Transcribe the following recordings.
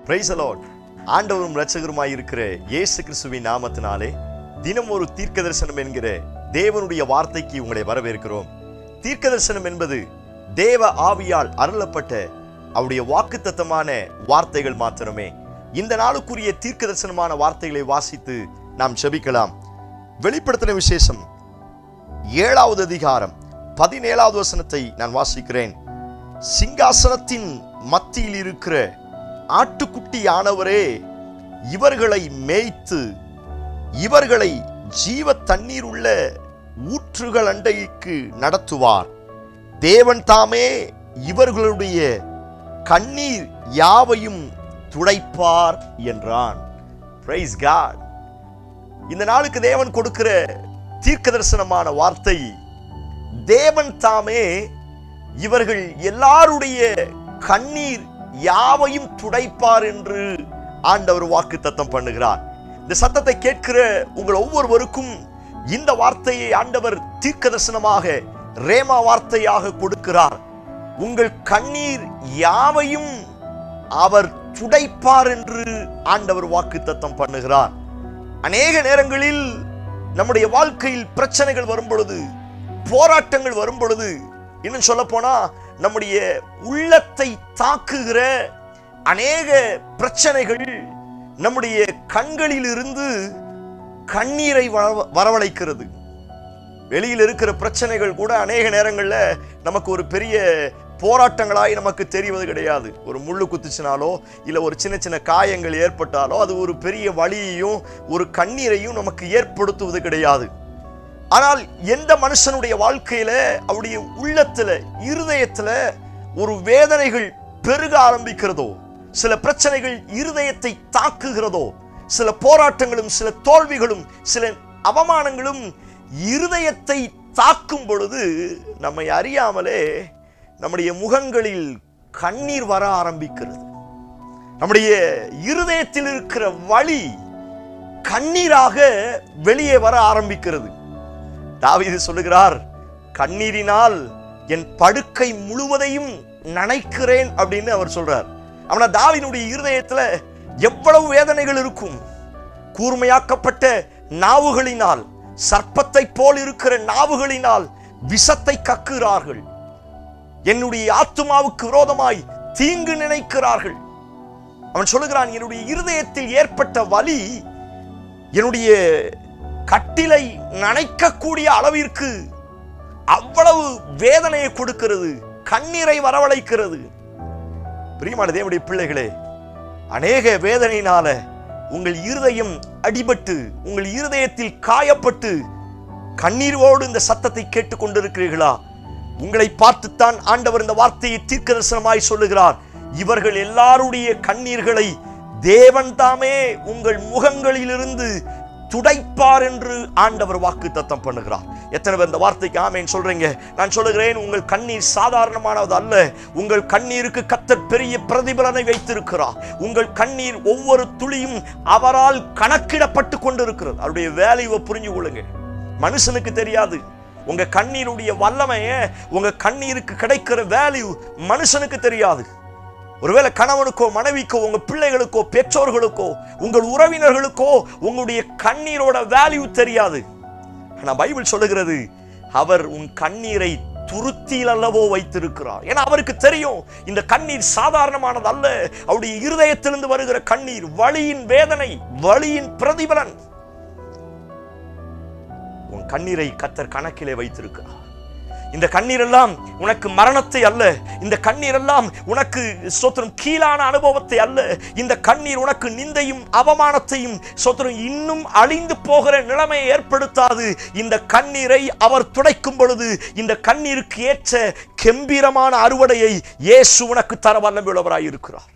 Price the Lord. ஆண்டவரும் இரட்சகருமாய் இருக்கிற இயேசு கிறிஸ்துவின் நாமத்தினாலே தினம் ஒரு தீர்க்க தரிசனம் என்கிற தேவனுடைய வார்த்தைக்கு உங்களை வரவேற்கிறோம். தீர்க்க தரிசனம் என்பது தேவ ஆவியால் அருளப்பட்ட அவருடைய வாக்குத்தத்தமான வார்த்தைகள் மாத்திரமே. இந்த நாளுக்குரிய தீர்க்க தரிசனமான வார்த்தைகளை வாசித்து நாம் ஜெபிக்கலாம். வெளிப்படுத்தின விசேஷம் 7வது அதிகாரம் 17வது வசனத்தை நான் வாசிக்கிறேன். சிங்காசனத்தின் மத்தியில் இருக்கிற ஆட்டுக்குட்டியானவரே இவர்களை மேய்த்து இவர்களை ஜீவ தண்ணீர் உள்ள ஊற்றுகள் அண்டைக்கு நடத்துவார். தேவன் தாமே இவர்களுடைய கண்ணீர் யாவையும் துடைப்பார் என்றான். Praise God. இந்த நாளுக்கு தேவன் கொடுக்கிற தீர்க்க தரிசனமான வார்த்தை, தேவன் தாமே இவர்கள் எல்லாருடைய கண்ணீர் யாவையும் துடைப்பார் என்று ஆண்டவர் வாக்குத்தத்தம் பண்ணுகிறார். இந்த சத்தத்தை கேட்கிற உங்கள் ஒவ்வொருவருக்கும் இந்த வார்த்தையை ஆண்டவர் தீர்க்க தரிசனமாக ரேமா வார்த்தையாக கொடுக்கிறார். உங்கள் கண்ணீர் யாவையும் அவர் துடைப்பார் என்று ஆண்டவர் வாக்குத்தத்தம் பண்ணுகிறார். அநேக நேரங்களில் நம்முடைய வாழ்க்கையில் பிரச்சனைகள் வரும் பொழுது, போராட்டங்கள் வரும் பொழுது, இன்னும் சொல்ல போனா நம்முடைய உள்ளத்தை தாக்குகிற அநேக பிரச்சனைகள் நம்முடைய கண்களில் இருந்து கண்ணீரை வரவழைக்கிறது. வெளியில் இருக்கிற பிரச்சனைகள் கூட அநேக நேரங்களில் நமக்கு ஒரு பெரிய போராட்டங்களாய் நமக்கு தெரிவது கிடையாது. ஒரு முள்ளு குத்துச்சினாலோ இல்லை ஒரு சின்ன சின்ன காயங்கள் ஏற்பட்டாலோ அது ஒரு பெரிய வலியையும் ஒரு கண்ணீரையும் நமக்கு ஏற்படுத்துவது கிடையாது. ஆனால் எந்த மனுஷனுடைய வாழ்க்கையில அவருடைய உள்ளத்துல இருதயத்துல ஒரு வேதனைகள் பெருக ஆரம்பிக்கிறதோ, சில பிரச்சனைகள் இருதயத்தை தாக்குகிறதோ, சில போராட்டங்களும் சில தோல்விகளும் சில அவமானங்களும் இருதயத்தை தாக்கும் பொழுது நம்மை அறியாமலே நம்முடைய முகங்களில் கண்ணீர் வர ஆரம்பிக்கிறது. நம்முடைய இருதயத்தில் இருக்கிற வலி கண்ணீராக வெளியே வர ஆரம்பிக்கிறது. தாவீது சொல்லுகிறார், கண்ணீரினால் என் படுக்கை முழுவதையும் நனைக்கிறேன் அப்படின்னு அவர் சொல்றார். ஆனா தாவீதுடைய இருதயத்துல எவ்வளவு வேதனைகள் இருக்கும். கூர்மையாக்கப்பட்ட நாவுகளினால், சர்ப்பத்தை போல் இருக்கிற நாவுகளினால் விஷத்தை கக்குகிறார்கள். என்னுடைய ஆத்துமாவுக்கு விரோதமாய் தீங்கு நினைக்கிறார்கள். அவன் சொல்லுகிறான், என்னுடைய இருதயத்தில் ஏற்பட்ட வலி என்னுடைய கட்டிலை நனைக்கக்கூடிய அளவிற்கு அவ்வளவு வேதனையை கொடுக்கிறது, கண்ணீரை வரவழைக்கிறது. பிரியமான தேவனுடைய பிள்ளைகளே, அநேக வேதனையினால உங்கள் இருதயம் அடிபட்டு உங்கள் இருதயத்தில் காயப்பட்டு கண்ணீரோடு இந்த சத்தத்தை கேட்டுக் கொண்டிருக்கிறீர்களா? உங்களை பார்த்துத்தான் ஆண்டவர் இந்த வார்த்தையை தீர்க்க தரிசனமாய் சொல்லுகிறார். இவர்கள் எல்லாருடைய கண்ணீர்களை தேவன் தாமே உங்கள் முகங்களிலிருந்து துடைப்பார் என்று ஆண்டவர் வாக்குத்தத்தம் பண்ணுகிறார். எத்தனை பேர் இந்த வார்த்தைக்கு ஆமென் சொல்றீங்க? நான் சொல்லுகிறேன், உங்கள் கண்ணீர் சாதாரணமானது அல்ல. உங்கள் கண்ணீருக்கு கர்த்தர் பெரிய பிரதிபலனை வைத்திருக்கிறார். உங்கள் கண்ணீர் ஒவ்வொரு துளியும் அவரால் கணக்கிடப்பட்டு கொண்டிருக்கிறது. அவருடைய வேலையை புரிஞ்சு கொள்ளுங்க. மனுஷனுக்கு தெரியாது. உங்க கண்ணீருடைய வல்லமைய, உங்க கண்ணீருக்கு கிடைக்கிற வேல்யூ மனுஷனுக்கு தெரியாது. ஒருவேளை கணவனுக்கோ மனைவிக்கோ உங்க பிள்ளைகளுக்கோ பெற்றோர்களுக்கோ உங்கள் உறவினர்களுக்கோ உங்களுடைய கண்ணீரோட வேல்யூ தெரியாது. ஆனா பைபிள் சொல்லுகிறது, அவர் உன் கண்ணீரை துருத்தியில் அல்லவோ வைத்திருக்கிறார். ஏன்னா அவருக்கு தெரியும் இந்த கண்ணீர் சாதாரணமானது அல்ல. அவருடைய இருதயத்திலிருந்து வருகிற கண்ணீர் வலியின் வேதனை, வலியின் பிரதிபலன். உன் கண்ணீரை கர்த்தர் கணக்கிலே வைத்திருக்கிறார். இந்த கண்ணீர் எல்லாம் உனக்கு மரணத்தை அல்ல. இந்த கண்ணீர் எல்லாம் உனக்கு சோத்திரம் கீழான அனுபவத்தை அல்ல. இந்த கண்ணீர் உனக்கு நிந்தையும் அவமானத்தையும் சோத்திரம் இன்னும் அழிந்து போகிற நிலைமையை ஏற்படுத்தாது. இந்த கண்ணீரை அவர் துடைக்கும் பொழுது இந்த கண்ணீருக்கு ஏற்ற கம்பீரமான அறுவடையை இயேசு உனக்கு தர வல்லமையுள்ளவராய் இருக்கிறார்.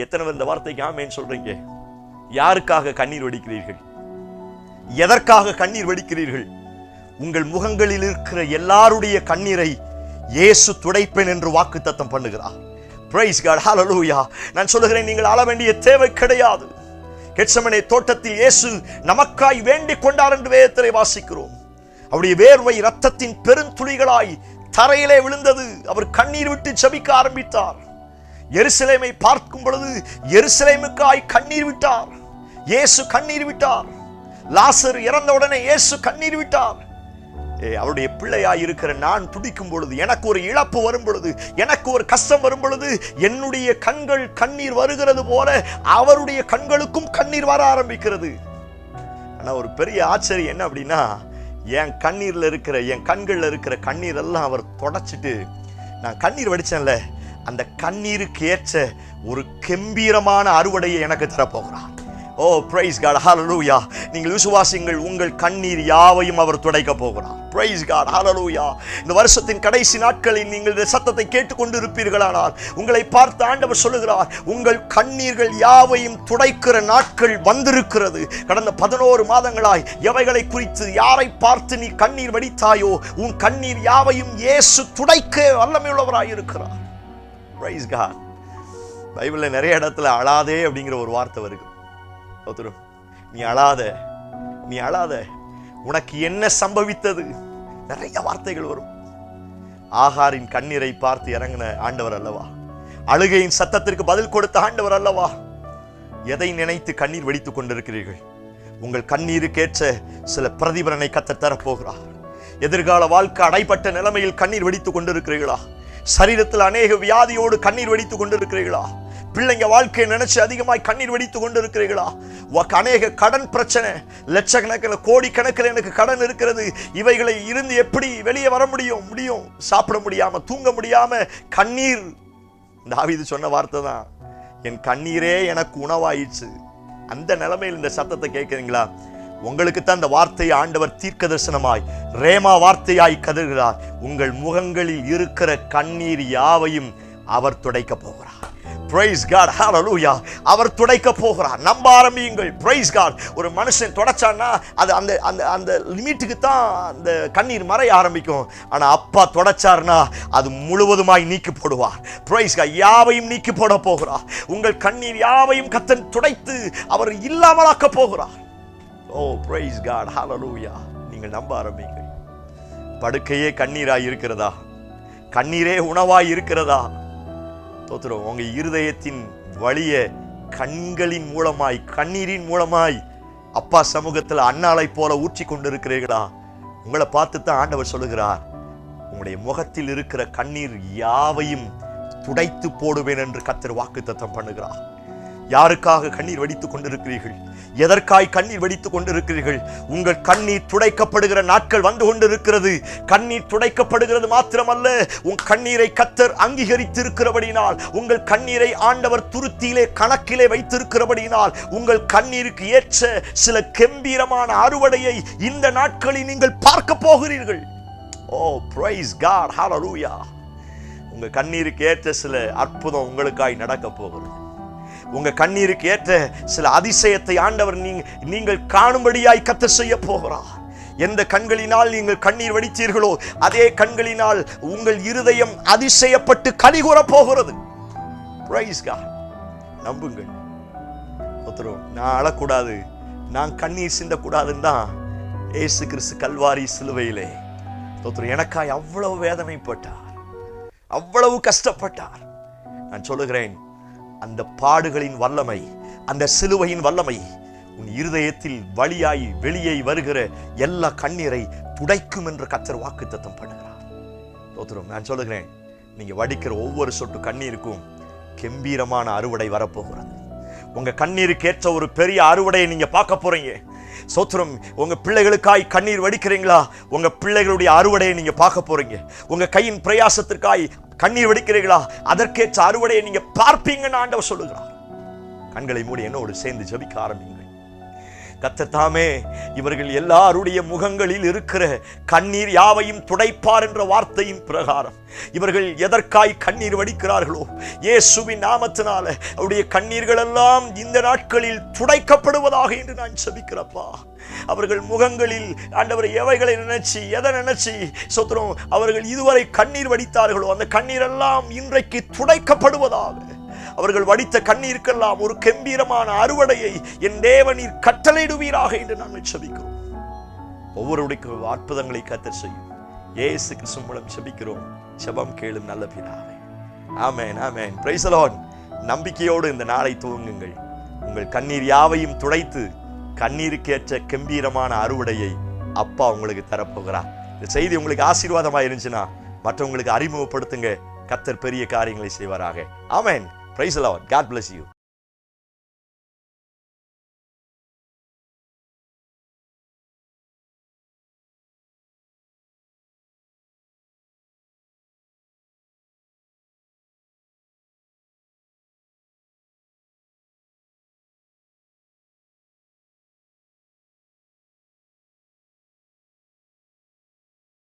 எத்தனை பேர் இந்த வார்த்தைக்கு ஆமென் சொல்றீங்க? யாருக்காக கண்ணீர் வடிக்கிறீர்கள்? எதற்காக கண்ணீர் வடிக்கிறீர்கள்? உங்கள் முகங்களில் இருக்கிற எல்லாருடைய கண்ணீரை இயேசு துடைப்பேன் என்று வாக்குத்தத்தம் பண்ணுகிறார். பிரைஸ் காட், ஹல்லேலூயா. நான் சொல்லுகிறேன், நீங்கள் அழ வேண்டிய தேவை கிடையாது. கெத்செமனே தோட்டத்தில் இயேசு நமக்காய் வேண்டிக் கொண்டார் என்று வேதத்திலே வாசிக்கிறோம். அவருடைய வேர்வை இரத்தத்தின் பெருந்துளிகளாய் தரையிலே விழுந்தது. அவர் கண்ணீர் விட்டு ஜெபிக்க ஆரம்பித்தார். எருசலேமை பார்க்கும் பொழுது எருசலேமுக்காய் கண்ணீர் விட்டார். இயேசு கண்ணீர் விட்டார். லாசர் இறந்த உடனே இயேசு கண்ணீர் விட்டார். அவருடைய பிள்ளையாய் இருக்கிற நான் துடிக்கும் பொழுது, எனக்கு ஒரு இழப்பு வரும் பொழுது, எனக்கு ஒரு கஷ்டம் வரும் பொழுது என்னுடைய கண்கள் கண்ணீர் வருகிறது போல அவருடைய கண்களுக்கும் கண்ணீர் வர ஆரம்பிக்கிறது. ஆனா ஒரு பெரிய ஆச்சரியம் என்ன அப்படின்னா, என் கண்ணீர்ல இருக்கிற, என் கண்கள்ல இருக்கிற கண்ணீர் எல்லாம் அவர் தொடச்சிட்டு, நான் கண்ணீர் வடிச்சேன்ல, அந்த கண்ணீருக்கு ஏற்ற ஒரு கம்பீரமான அறுவடையை எனக்கு தரப்போகிறார். ஓ பிரைஸ் காட், ஹல்லேலூயா. நீங்கள் விசுவாசிங்கள், உங்கள் கண்ணீர் யாவையும் அவர் துடைக்க போகிறார். பிரைஸ் காட், ஹல்லேலூயா. இந்த வருஷத்தின் கடைசி நாட்களில் நீங்கள் இந்த சத்தத்தை கேட்டுக்கொண்டு இருப்பீர்களானால் உங்களை பார்த்து ஆண்டவர் சொல்லுகிறார், உங்கள் கண்ணீர்கள் யாவையும் துடைக்கிற நாட்கள் வந்திருக்கிறது. கடந்த 11 மாதங்களாய் எவைகளை குறித்து, யாரை பார்த்து நீ கண்ணீர் வடித்தாயோ, உன் கண்ணீர் யாவையும் இயேசு துடைக்க வல்லமையுள்ளவராய் இருக்கிறார். Praise God. பைபிள்ல நிறைய இடத்துல அழாதே அப்படிங்கிற ஒரு வார்த்தை வருது. நீ அழாத, நீ அழாத, உனக்கு என்ன சம்பவித்தது, நிறைய வார்த்தைகள் வரும். ஆகாரின் கண்ணீரை பார்த்து இறங்கின ஆண்டவர் அல்லவா? அழுகையின் சத்தத்திற்கு பதில் கொடுத்த ஆண்டவர் அல்லவா? எதை நினைத்து கண்ணீர் வடித்துக் கொண்டிருக்கிறீர்கள்? உங்கள் கண்ணீருக்கேற்ற சில பிரதிபலனை கர்த்தர் தரப்போகிறார். எதிர்கால வாழ்க்கை அடைப்பட்ட நிலைமையில் கண்ணீர் வடித்துக் கொண்டிருக்கிறீர்களா? சரீரத்தில் அநேக வியாதியோடு கண்ணீர் வடித்துக் கொண்டிருக்கிறீர்களா? பிள்ளைங்க வாழ்க்கையை நினைச்சு அதிகமாய் கண்ணீர் வடித்துக் கொண்டிருக்கிறீர்களா? அநேக கடன் பிரச்சனை, லட்சக்கணக்கில் கோடிக்கணக்கில் எனக்கு கடன் இருக்கிறது, இவைகளை இருந்து எப்படி வெளியே வர முடியும்? சாப்பிட முடியாம, தூங்க முடியாம கண்ணீர். தாவீது சொன்ன வார்த்தை தான், என் கண்ணீரே எனக்கு உணவாயிடுச்சு. அந்த நிலைமையில் இந்த சத்தத்தை கேட்கிறீங்களா? உங்களுக்கு தான் இந்த வார்த்தையை ஆண்டவர் தீர்க்க தரிசனமாய் ரேமா வார்த்தையாய் கதறுகிறார். உங்கள் முகங்களில் இருக்கிற கண்ணீர் யாவையும் அவர் துடைக்க போகிறார். Praise God, hallelujah. அவர் துடைக்க போகிறார். நம்ப ஆரம்பியுங்கள். Praise God. ஒரு மனுஷன் தொடச்சான்னா அது அந்த அந்த அந்த லிமிட்டுக்கு தான் அந்த கண்ணீர் மறைய ஆரம்பிக்கும். ஆனா அப்பா தொடச்சார்னா அது முழுவதுமாய் நீக்கி போடுவார். Praise God. யாவையும் நீக்கி போட போகிறார். உங்கள் கண்ணீர் யாவையும் கர்த்தர் துடைத்து அவர் இல்லாமலாக்க போகிறார். Oh, praise God, hallelujah. நீங்கள் நம்ப ஆரம்பியுங்கள். படுக்கையே கண்ணீராய் இருக்கிறதா? கண்ணீரே உணவாய் இருக்கிறதா? தோத்திரம். உங்க இருதயத்தின் வழிய கண்களின் மூலமாய், கண்ணீரின் மூலமாய் அப்பா சமூகத்தில் அன்னாளை போல ஊற்றி கொண்டிருக்கிறீர்களா? உங்களை பார்த்து தான் ஆண்டவர் சொல்லுகிறார், உங்களுடைய முகத்தில் இருக்கிற கண்ணீர் யாவையும் துடைத்து போடுவேன் என்று கர்த்தர் வாக்குத்தத்தம் பண்ணுகிறார். யாருக்காக கண்ணீர் வடித்துக் கொண்டிருக்கிறீர்கள்? எதற்காய் கண்ணீர் வடித்துக் கொண்டிருக்கிறீர்கள்? உங்கள் கண்ணீர் துடைக்கப்படுகிற நாட்கள் வந்து கொண்டிருக்கிறது. கண்ணீர் துடைக்கப்படுகிறது மாத்திரமல்ல, உன் கண்ணீரை கர்த்தர் அங்கீகரித்திருக்கிறபடியினால், உங்கள் கண்ணீரை ஆண்டவர் துருத்தியிலே கணக்கிலே வைத்திருக்கிறபடியினால், உங்கள் கண்ணீருக்கு ஏற்ற சில கம்பீரமான அறுவடையை இந்த நாட்களில் நீங்கள் பார்க்க போகிறீர்கள். ஓ பிரைஸ் காட், ஹல்லேலூயா. உங்க கண்ணீருக்கு ஏற்ற சில அற்புதம் உங்களுக்காய் நடக்க போகிறது. உங்க கண்ணீருக்கு ஏற்ற சில அதிசயத்தை ஆண்டவர் நீங்கள் காணும்படியாய் கர்த்தர் செய்ய போகிறார். எந்த கண்களினால் நீங்கள் கண்ணீர் வடித்தீர்களோ அதே கண்களினால் உங்கள் இருதயம் அதிசயப்பட்டு கலிகூற போகிறது. Praise God. நம்புங்கள். நான் அழக்கூடாது, நான் கண்ணீர் சிந்தக்கூடாதுன்னு தான் இயேசு கிறிஸ்து கல்வாரி சிலுவையிலே எனக்காய் அவ்வளவு வேதனைப்பட்டார், அவ்வளவு கஷ்டப்பட்டார். நான் சொல்லுகிறேன், அந்த பாடுகளின் வல்லமை, அந்த சிலுவையின் வல்லமை உன் இருதயத்தில் வழியாய் வெளியே வருகிற எல்லா கண்ணீரை துடைக்கும் என்று கர்த்தர் வாக்குத்தத்தம் பண்ணுகிறார். தோத்திரம். நான் சொல்லுகிறேன், நீங்க வடிக்கிற ஒவ்வொரு சொட்டு கண்ணீருக்கும் கம்பீரமான அறுவடை வரப்போகிறது. உங்க கண்ணீருக்கு ஏற்ற ஒரு பெரிய அறுவடையை நீங்க பார்க்க போறீங்க. சோத்திரம். உங்க பிள்ளைகளுக்காய் கண்ணீர் வடிக்கிறீங்களா? உங்க பிள்ளைகளுடைய அறுவடையை நீங்க பார்க்க போறீங்க. உங்க கையின் பிரயாசத்திற்காய் கண்ணீர் வடிக்கிறீர்களா? அதற்கேற்ற அறுவடையை நீங்க பார்ப்பீங்கன்னு ஆண்டவர் சொல்லுகிறார். கண்களை மூடி என்னோடு சேர்ந்து ஜெபிக்க ஆரம்பிங்க. கர்த்தர் தாமே இவர்கள் எல்லாருடைய முகங்களில் இருக்கிற கண்ணீர் யாவையும் துடைப்பார் என்ற வார்த்தையின் பிரகாரம் இவர்கள் எதற்காய் கண்ணீர் வடிக்கிறார்களோ, இயேசுவின் நாமத்தினால அவருடைய கண்ணீர்கள் எல்லாம் இந்த நாட்களில் துடைக்கப்படுவதாக என்று நான் ஜெபிக்கிறப்பா. அவர்கள் முகங்களில் ஆண்டவர் எவைகளை நினைச்சு, எதை நினைச்சு சோத்திரம் அவர்கள் இதுவரை கண்ணீர் வடித்தார்களோ அந்த கண்ணீர் எல்லாம் இன்றைக்கு துடைக்கப்படுவதாக. அவர்கள் வடித்த கண்ணீருக்கெல்லாம் ஒரு கம்பீரமான அறுவடையை என் தேவனீர் கட்டளையிடுவீராக என்று நாங்கள் ஜெபிக்கிறோம். ஒவ்வொருடைய அற்புதங்களை கர்த்தர் செய்யும். இயேசு கிறிஸ்து மூலம் ஜெபிக்கிறோம். ஜெபம் கேளும் நல்ல பிதாவே. ஆமென், ஆமென். Praise the Lord. நம்பிக்கையோடு இந்த நாளை துவங்குங்கள். உங்கள் கண்ணீர் யாவையும் துடைத்து கண்ணீருக்கேற்ற கம்பீரமான அறுவடையை அப்பா உங்களுக்கு தரப்போகிறார். இந்த செய்தி உங்களுக்கு ஆசீர்வாதமாக இருந்துச்சுன்னா மற்றவங்களுக்கு அறிமுகப்படுத்துங்க. கர்த்தர் பெரிய காரியங்களை செய்வாராக. ஆமென். Praise the Lord. God bless you.